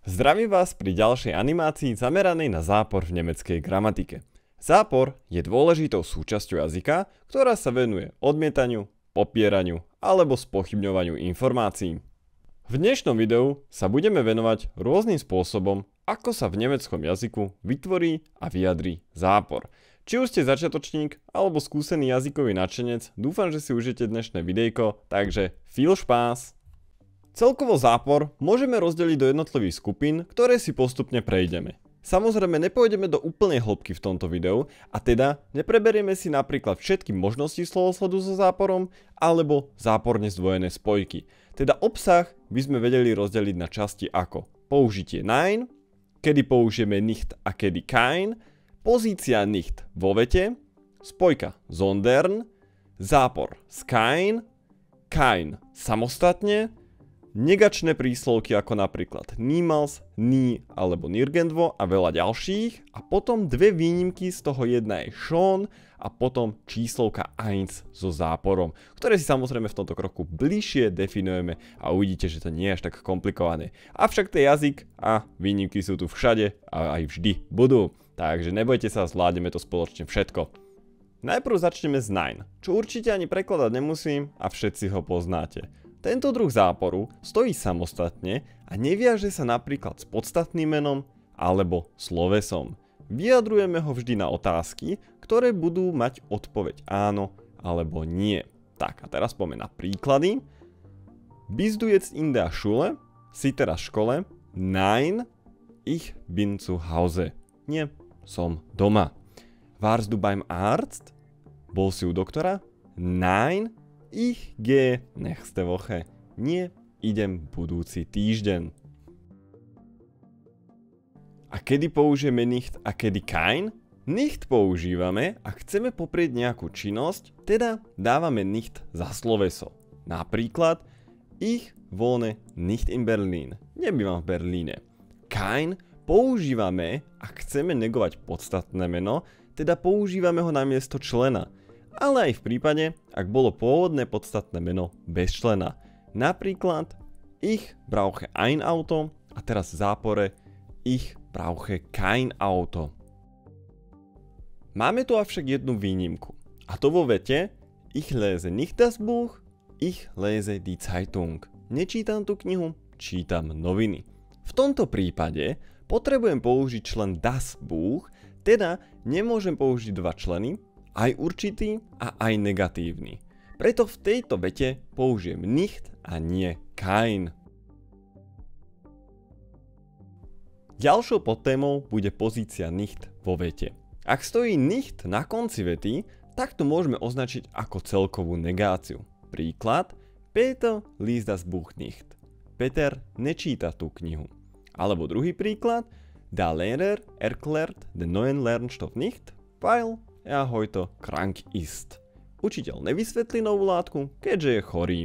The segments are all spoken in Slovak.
Zdravím vás pri ďalšej animácii zameranej na zápor v nemeckej gramatike. Zápor je dôležitou súčasťou jazyka, ktorá sa venuje odmietaniu, popieraniu alebo spochybňovaniu informácií. V dnešnom videu sa budeme venovať rôznym spôsobom, ako sa v nemeckom jazyku vytvorí a vyjadrí zápor. Či už ste začiatočník alebo skúsený jazykový nadšenec, dúfam, že si užijete dnešné videjko, takže viel Spaß! Celkovo zápor môžeme rozdeliť do jednotlivých skupín, ktoré si postupne prejdeme. Samozrejme nepôjdeme do úplnej hĺbky v tomto videu a teda nepreberieme si napríklad všetky možnosti slovosledu so záporom alebo záporne zdvojené spojky. Teda obsah by sme vedeli rozdeliť na časti ako použitie nein, kedy použijeme nicht a kedy kein, pozícia nicht vo vete, spojka sondern, zápor s kein samostatne, negačné príslovky ako napríklad niemals, nie alebo nirgendwo a veľa ďalších a potom dve výnimky, z toho jedna je schon a potom číslovka 1 so záporom, ktoré si samozrejme v tomto kroku bližšie definujeme a uvidíte, že to nie je až tak komplikované. Avšak ten jazyk a výnimky sú tu všade a aj vždy budú, takže nebojte sa, zvládneme to spoločne všetko. Najprv začneme s nein, čo určite ani prekladať nemusím a všetci ho poznáte. Tento druh záporu stojí samostatne a neviaže sa napríklad s podstatným menom alebo slovesom. Vyjadrujeme ho vždy na otázky, ktoré budú mať odpoveď áno alebo nie. Tak a teraz poďme na príklady. Bist du jetzt in der Schule? Si teraz v škole? Nein, ich bin zu Hause. Nie, som doma. Warst du beim Arzt? Bol si u doktora? Nein, ich gehe nächste Woche. Nie, idem budúci týždeň. A kedy použijeme nicht a kedy kein? Nicht používame, ak chceme poprieť nejakú činnosť, teda dávame nicht za sloveso. Napríklad, ich wohne nicht in Berlin. Nebývam v Berlíne. Kein používame, ak chceme negovať podstatné meno, teda používame ho namiesto člena. Ale aj v prípade, ak bolo pôvodné podstatné meno bez člena. Napríklad, ich brauche ein Auto a teraz v zápore ich brauche kein Auto. Máme tu avšak jednu výnimku. A to vo vete ich lese nicht das Buch, ich lese die Zeitung. Nečítam tú knihu, čítam noviny. V tomto prípade potrebujem použiť člen das Buch, teda nemôžem použiť dva členy, aj určitý a aj negatívny. Preto v tejto vete použijem nicht a nie kein. Ďalšou podtémou bude pozícia nicht vo vete. Ak stojí nicht na konci vety, tak to môžeme označiť ako celkovú negáciu. Príklad: Peter liest das Buch nicht. Peter nečíta tú knihu. Alebo druhý príklad: Der Lehrer erklärt den neuen Lernstoff nicht, weil er heute krank ist. Učiteľ nevysvetlí novú látku, keďže je chorý.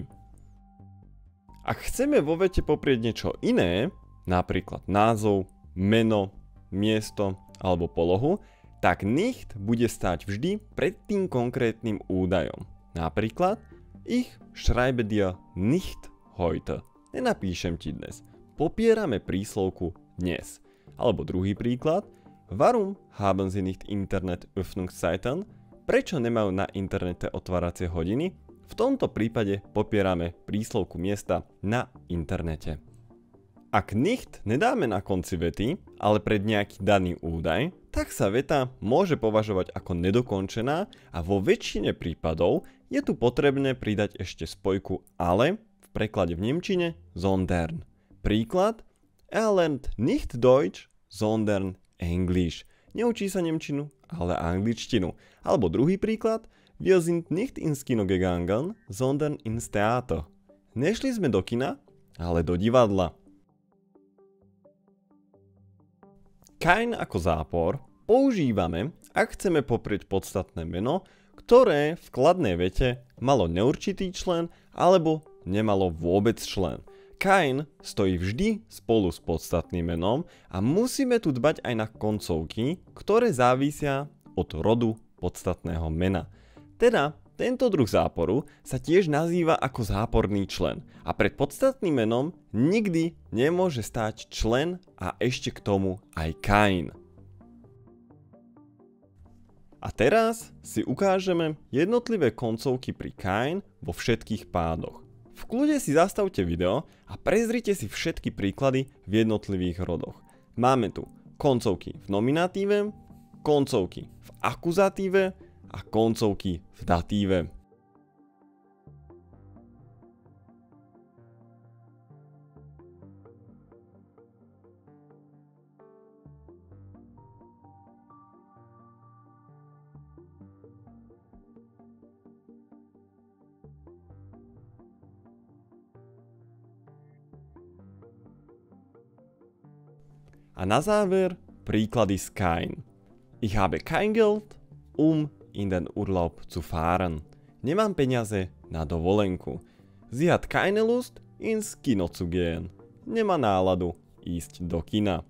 Ak chceme vo vete poprieť niečo iné, napríklad názov, meno, miesto alebo polohu, tak nicht bude stáť vždy pred tým konkrétnym údajom. Napríklad, ich schreibe dir nicht heute. Nenapíšem ti dnes. Popierame príslovku dnes. Alebo druhý príklad, warum haben Sie nicht Internet-Öffnungszeiten? Prečo nemajú na internete otváracie hodiny? V tomto prípade popierame príslovku miesta na internete. Ak nicht nedáme na konci vety, ale pred nejaký daný údaj, tak sa veta môže považovať ako nedokončená a vo väčšine prípadov je tu potrebné pridať ešte spojku ale, v preklade v nemčine sondern. Príklad: Er lernt nicht Deutsch, sondern Englisch. Neučí sa nemčinu, ale angličtinu. Alebo druhý príklad: Wir sind nicht ins Kino gegangen, sondern ins Theater. Nešli sme do kina, ale do divadla. Kein ako zápor používame, ak chceme poprieť podstatné meno, ktoré v kladnej vete malo neurčitý člen alebo nemalo vôbec člen. Kein stojí vždy spolu s podstatným menom a musíme tu dbať aj na koncovky, ktoré závisia od rodu podstatného mena. Teda Tento druh záporu sa tiež nazýva ako záporný člen a pred podstatným menom nikdy nemôže stáť člen a ešte k tomu aj kein. A teraz si ukážeme jednotlivé koncovky pri kein vo všetkých pádoch. V kľude si zastavte video a prezrite si všetky príklady v jednotlivých rodoch. Máme tu koncovky v nominatíve, koncovky v akuzatíve a koncovky v datíve. A na záver príklady z kein. Ich habe kein Geld, in den Urlaub zu fahren. Nemám peniaze na dovolenku. Sie hat keine Lust, ins Kino zu gehen. Nemá náladu ísť do kina.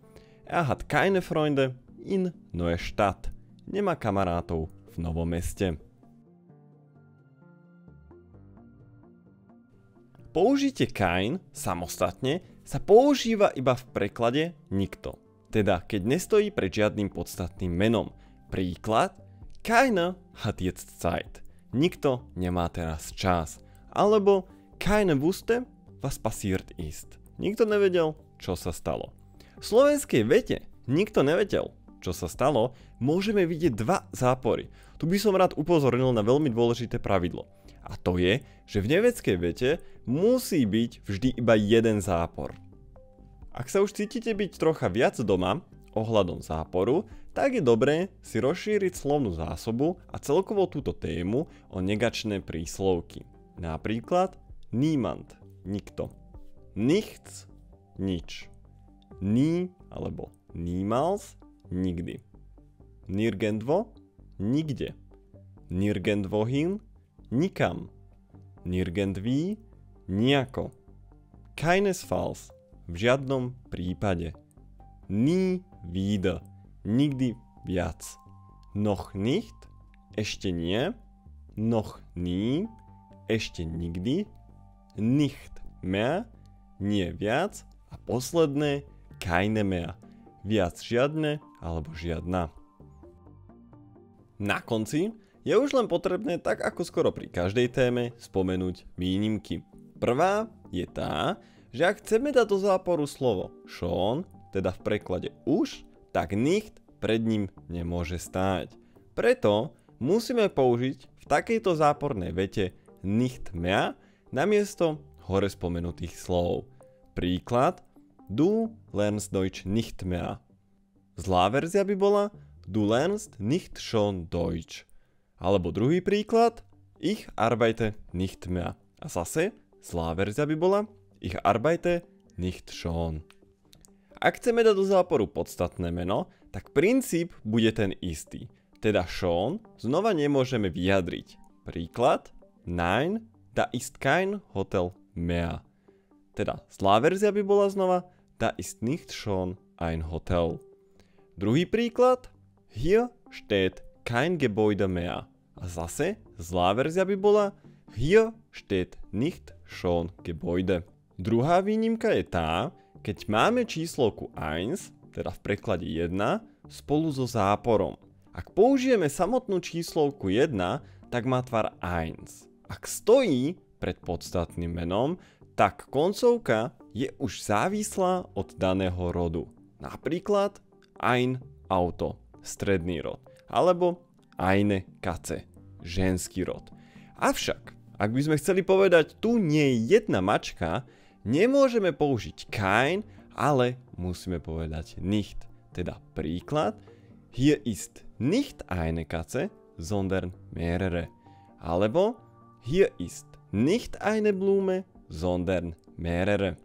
Er hat keine Freunde in Neustadt. Nemá kamarátov v Novom Meste. Použitie kein samostatne sa používa iba v preklade nikto. Teda keď nestojí pred žiadnym podstatným menom. Príklad: Keiner hat jetzt Zeit. Nikto nemá teraz čas. Alebo keiner wusste, was passiert ist. Nikto nevedel, čo sa stalo. V slovenskej vete nikto nevedel, čo sa stalo, môžeme vidieť dva zápory. Tu by som rád upozornil na veľmi dôležité pravidlo. A to je, že v neveckej vete musí byť vždy iba jeden zápor. Ak sa už cítite byť trocha viac doma ohľadom záporu, tak je dobré si rozšíriť slovnú zásobu a celkovo túto tému o negačné príslovky. Napríklad niemand, nikto. Nichts, nič. Nie alebo niemals, nikdy. Nirgendwo, nikde. Nirgendwohin, nikam. Nirgendwie, nijako. Keinesfalls, v žiadnom prípade. Nie wieder, nikdy viac. Noch nicht, ešte nie. Noch nie, ešte nikdy. Nicht mehr, nie viac. A posledné, keine mehr, viac žiadne alebo žiadna. Na konci je už len potrebné, tak ako skoro pri každej téme, spomenúť výnimky. Prvá je tá, že ak chceme dať do záporu slovo schon, teda v preklade už, tak nicht pred ním nemôže stáť. Preto musíme použiť v takejto zápornej vete nicht mehr namiesto hore spomenutých slov. Príklad: Du lernst Deutsch nicht mehr. Zlá verzia by bola Du lernst nicht schon Deutsch. Alebo druhý príklad: Ich arbeite nicht mehr. A zase zlá verzia by bola Ich arbeite nicht schon. Ak chceme dať do záporu podstatné meno, tak princíp bude ten istý. Teda schon znova nemôžeme vyjadriť. Príklad: Nein, da ist kein Hotel mehr. Teda zlá verzia by bola znova Da ist nicht schon ein Hotel. Druhý príklad: Hier steht kein Gebäude mehr. A zase zlá verzia by bola Hier steht nicht schon Gebäude. Druhá výnimka je tá, keď máme číslovku 1, teda v preklade 1, spolu so záporom. Ak použijeme samotnú číslovku 1, tak má tvar 1. Ak stojí pred podstatným menom, tak koncovka je už závislá od daného rodu. Napríklad ein Auto, stredný rod, alebo eine Katze, ženský rod. Avšak, ak by sme chceli povedať tu nie je jedna mačka, nemôžeme použiť kein, ale musíme povedať nicht. Teda príklad: Hier ist nicht eine Katze, sondern mehrere. Alebo Hier ist nicht eine Blume, sondern mehrere.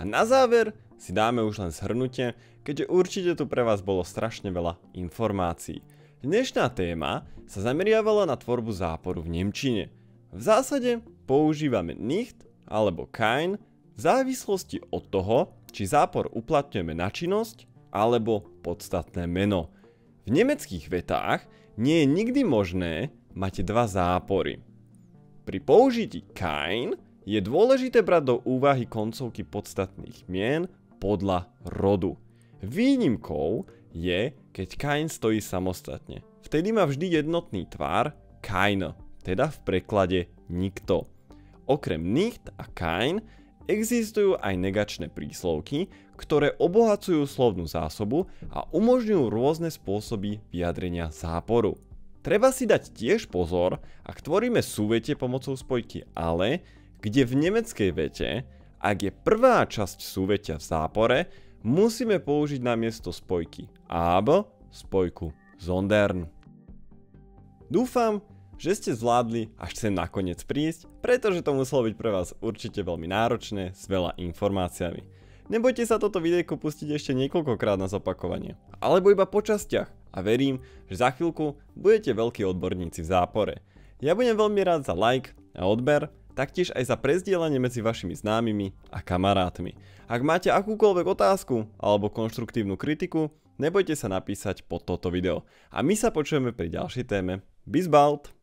A na záver si dáme už len zhrnutie, keďže určite tu pre vás bolo strašne veľa informácií. Dnešná téma sa zameriavala na tvorbu záporu v nemčine. V zásade používame nicht alebo kein v závislosti od toho, či zápor uplatňujeme na činnosť alebo podstatné meno. V nemeckých vetách nie je nikdy možné máte dva zápory. Pri použití kain je dôležité brať do úvahy koncovky podstatných mien podľa rodu. Výnimkou je, keď kain stojí samostatne. Vtedy má vždy jednotný tvar kain, teda v preklade nikto. Okrem nicht a kain existujú aj negačné príslovky, ktoré obohacujú slovnú zásobu a umožňujú rôzne spôsoby vyjadrenia záporu. Treba si dať tiež pozor, ak tvoríme súvetie pomocou spojky ale, kde v nemeckej vete, ak je prvá časť súvetia v zápore, musíme použiť namiesto spojky aber spojku sondern. Dúfam, že ste zvládli až sem nakoniec prísť, pretože to muselo byť pre vás určite veľmi náročné s veľa informáciami. Nebojte sa toto videjko pustiť ešte niekoľkokrát na zopakovanie, alebo iba po častiach a verím, že za chvíľku budete veľkí odborníci v zápore. Ja budem veľmi rád za like a odber, taktiež aj za prezdieľanie medzi vašimi známymi a kamarátmi. Ak máte akúkoľvek otázku alebo konštruktívnu kritiku, nebojte sa napísať pod toto video. A my sa počujeme pri ďalšej téme. Bis bald!